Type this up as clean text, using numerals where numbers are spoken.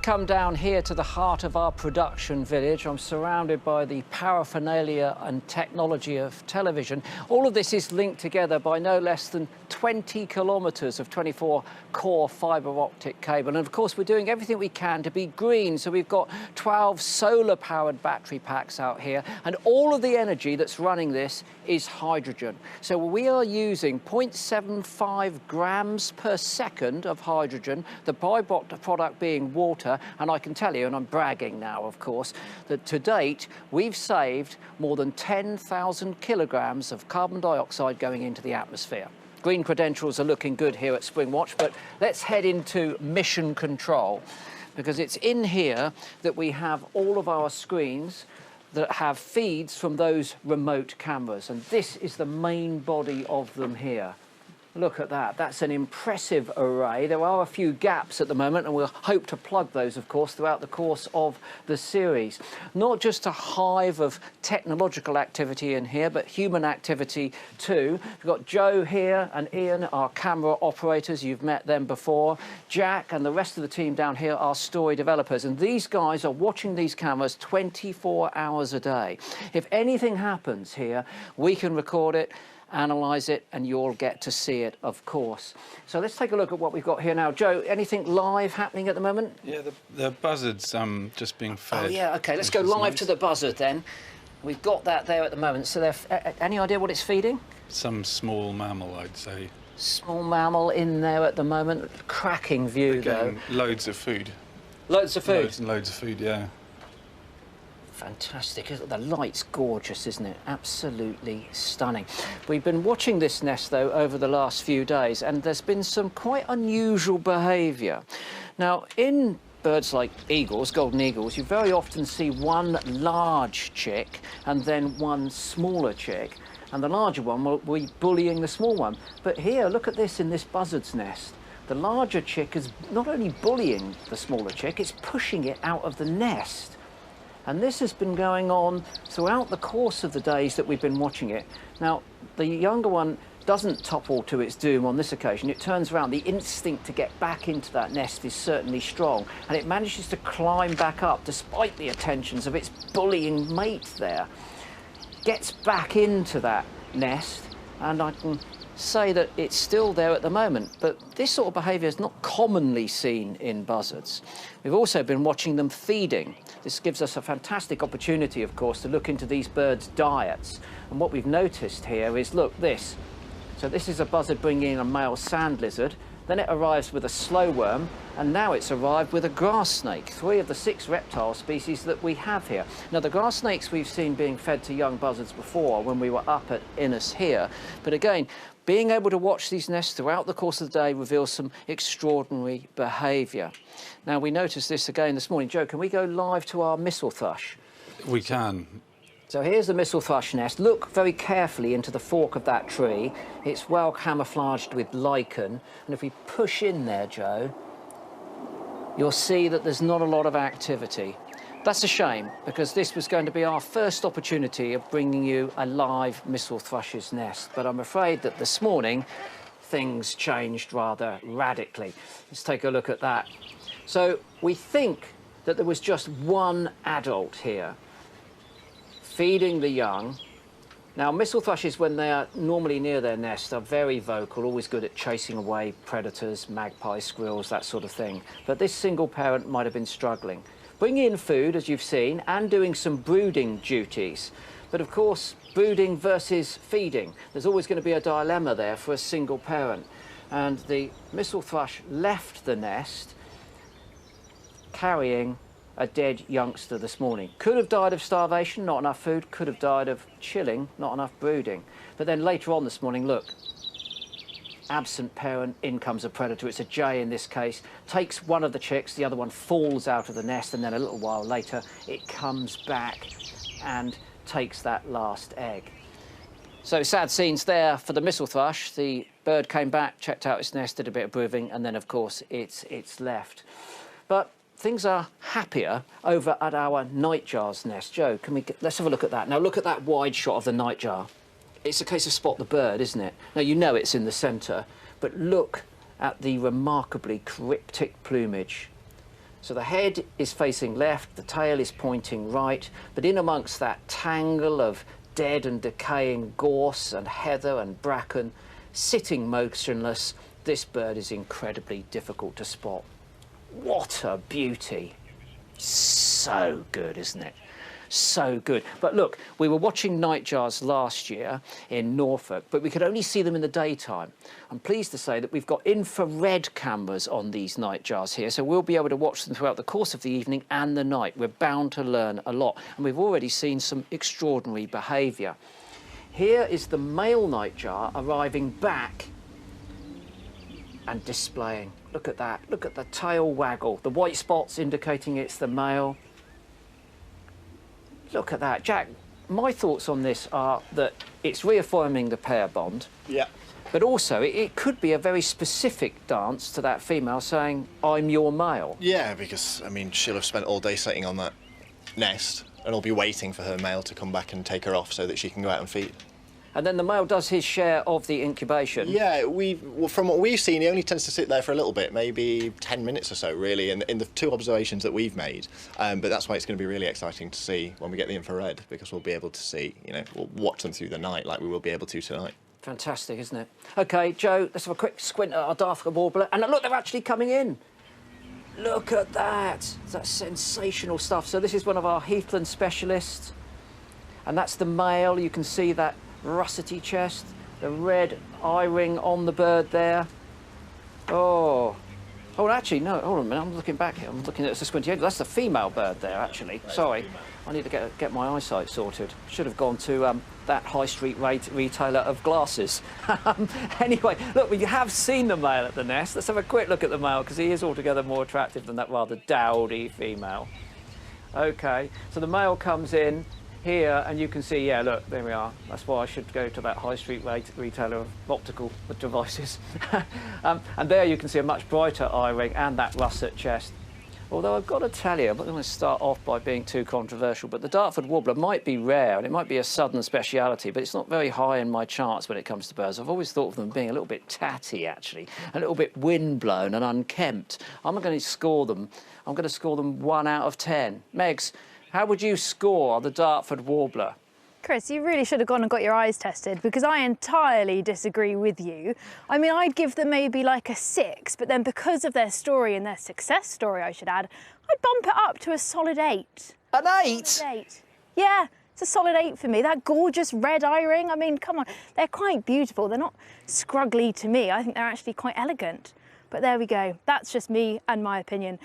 Come down here to the heart of our production village. I'm surrounded by the paraphernalia and technology of television. All of this is linked together by no less than 20 kilometres of 24-core fibre optic cable. And of course, we're doing everything we can to be green. So we've got 12 solar-powered battery packs out here. And all of the energy that's running this is hydrogen. So we are using 0.75 grams per second of hydrogen, the byproduct being water. And I can tell you, and I'm bragging now, of course, that to date, we've saved more than 10,000 kilograms of carbon dioxide going into the atmosphere. Green credentials are looking good here at Springwatch, but let's head into mission control, because it's in here that we have all of our screens that have feeds from those remote cameras. And this is the main body of them here. Look at that, that's an impressive array. There are a few gaps at the moment, and we'll hope to plug those, of course, throughout the course of the series. Not just a hive of technological activity in here, but human activity too. We've got Joe here and Ian, our camera operators. You've met them before. Jack and the rest of the team down here are story developers, and these guys are watching these cameras 24 hours a day. If anything happens here, we can record it, analyse it, and you'll get to see it, of course. So let's take a look at what we've got here now. Joe, anything live happening at the moment? Yeah, the buzzards just being fed. Oh yeah, OK, let's go live to the buzzard then. We've got that there at the moment. So any idea what it's feeding? Some small mammal, I'd say. Small mammal in there at the moment. Cracking view, Again, though. loads of food. Loads of food? Loads and loads of food, yeah. Fantastic. The light's gorgeous, isn't it? Absolutely stunning. We've been watching this nest, though, over the last few days, and there's been some quite unusual behaviour. Now, in birds like eagles, golden eagles, you very often see one large chick and then one smaller chick, and the larger one will be bullying the small one. But here, look at this in this buzzard's nest. The larger chick is not only bullying the smaller chick, it's pushing it out of the nest. And this has been going on throughout the course of the days that we've been watching it. Now, the younger one doesn't topple to its doom on this occasion. It turns around. The instinct to get back into that nest is certainly strong, and it manages to climb back up despite the attentions of its bullying mate there. Gets back into that nest, and I can say that it's still there at the moment, but this sort of behaviour is not commonly seen in buzzards. We've also been watching them feeding. This gives us a fantastic opportunity, of course, to look into these birds' diets. And what we've noticed here is, look, this. So this is a buzzard bringing in a male sand lizard, then it arrives with a slow worm, and now it's arrived with a grass snake, 3 of the 6 reptile species that we have here. Now, the grass snakes we've seen being fed to young buzzards before when we were up at Innis here, but again, being able to watch these nests throughout the course of the day reveals some extraordinary behaviour. Now, we noticed this again this morning. Joe, can we go live to our mistle thrush? We can. So here's the mistle thrush nest. Look very carefully into the fork of that tree. It's well camouflaged with lichen. And if we push in there, Joe, you'll see that there's not a lot of activity. That's a shame, because this was going to be our first opportunity of bringing you a live mistle thrush's nest. But I'm afraid that this morning, things changed rather radically. Let's take a look at that. So we think that there was just one adult here feeding the young. Now, mistle thrushes, when they are normally near their nest, are very vocal, always good at chasing away predators, magpies, squirrels, that sort of thing. But this single parent might have been struggling. Bringing in food, as you've seen, and doing some brooding duties. But of course, brooding versus feeding. There's always going to be a dilemma there for a single parent. And the mistle thrush left the nest carrying a dead youngster this morning. Could have died of starvation, not enough food. Could have died of chilling, not enough brooding. But then later on this morning, look, absent parent, in comes a predator. It's a jay in this case. Takes one of the chicks, the other one falls out of the nest, and then a little while later it comes back and takes that last egg. So sad scenes there for the mistle thrush. The bird came back, checked out its nest, did a bit of brooding, and then of course it's left. But things are happier over at our nightjar's nest. Joe, let's have a look at that. Now look at that wide shot of the nightjar. It's a case of spot the bird, isn't it? Now, you know it's in the centre, but look at the remarkably cryptic plumage. So the head is facing left, the tail is pointing right, but in amongst that tangle of dead and decaying gorse and heather and bracken, sitting motionless, this bird is incredibly difficult to spot. What a beauty. So good, isn't it? So good. But look, we were watching nightjars last year in Norfolk, but we could only see them in the daytime. I'm pleased to say that we've got infrared cameras on these nightjars here, so we'll be able to watch them throughout the course of the evening and the night. We're bound to learn a lot, and we've already seen some extraordinary behaviour. Here is the male nightjar arriving back and displaying. Look at that. Look at the tail waggle. The white spots indicating it's the male. Look at that. Jack, my thoughts on this are that it's reaffirming the pair bond. Yeah. But also, it could be a very specific dance to that female saying, I'm your male. Yeah, because, I mean, she'll have spent all day sitting on that nest and will be waiting for her male to come back and take her off so that she can go out and feed. And then the male does his share of the incubation. Yeah, from what we've seen, he only tends to sit there for a little bit, maybe 10 minutes or so, really, in the 2 observations that we've made. But that's why it's going to be really exciting to see when we get the infrared, because we'll be able to see, you know, we'll watch them through the night like we will be able to tonight. Fantastic, isn't it? OK, Joe, let's have a quick squint at our Dartford warbler. And look, they're actually coming in. Look at that. That's sensational stuff. So this is one of our Heathland specialists. And that's the male. You can see that russety chest, the red eye ring on the bird there. Oh, actually, no, hold on a minute, I'm looking back here. I'm looking at the squinty head. That's the female bird there, actually. Sorry, I need to get my eyesight sorted. Should have gone to that high street retailer of glasses. Anyway, look, we have seen the male at the nest. Let's have a quick look at the male, because he is altogether more attractive than that rather dowdy female. OK, so the male comes in here, and you can see, yeah, look, there we are. That's why I should go to that high street retailer of optical devices. And there you can see a much brighter eye ring and that russet chest. Although I've got to tell you, I'm not going to start off by being too controversial, but the Dartford warbler might be rare, and it might be a southern speciality, but it's not very high in my charts when it comes to birds. I've always thought of them being a little bit tatty, actually, a little bit windblown and unkempt. I'm going to score them 1 out of 10. Megs, how would you score the Dartford warbler? Chris, you really should have gone and got your eyes tested, because I entirely disagree with you. I mean, I'd give them maybe like a 6, but then because of their story and their success story, I should add, I'd bump it up to a solid 8. An 8? Solid 8. Yeah, it's a solid 8 for me. That gorgeous red eye ring, I mean, come on, they're quite beautiful. They're not scruggly to me. I think they're actually quite elegant. But there we go. That's just me and my opinion.